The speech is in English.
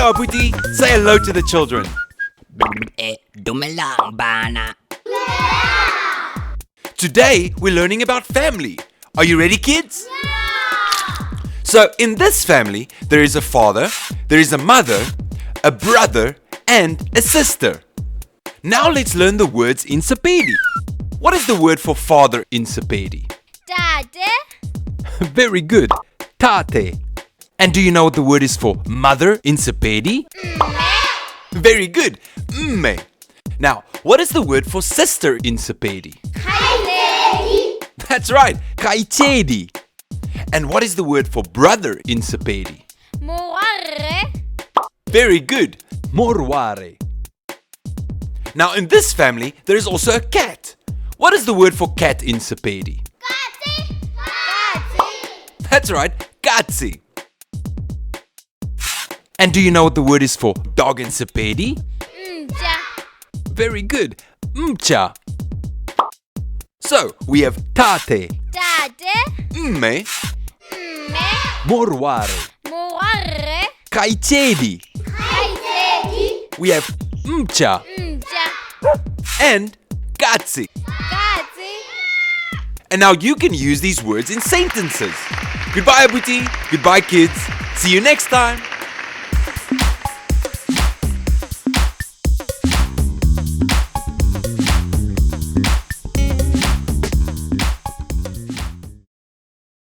Hello, Abuti. Say hello to the children. Dumelang bana. Today, we're learning about family. Are you ready, kids? So, in this family, there is a father, there is a mother, a brother, and a sister. Now let's learn the words in Sepedi. What is the word for father in Sepedi? Tate. Very good. Tate. And do you know what the word is for mother in Sepedi? Very good. Mme. Now, what is the word for sister in Sepedi? Kaitedi. That's right. Kaitedi. And what is the word for brother in Sepedi? Moare. Very good. Morware. Now, in this family, there is also a cat. What is the word for cat in Sepedi? Katsi. Katsi. That's right. Katsi. And do you know what the word is for dog in Sepedi? Mja. Very good. Mcha. So, we have tate, Tate. mme, Mme. morware, Moare. kaitedi. Kaitedi. We have mcha Mja. and katsi. Katsi. And now you can use these words in sentences. Goodbye, Abuti. Goodbye, kids. See you next time.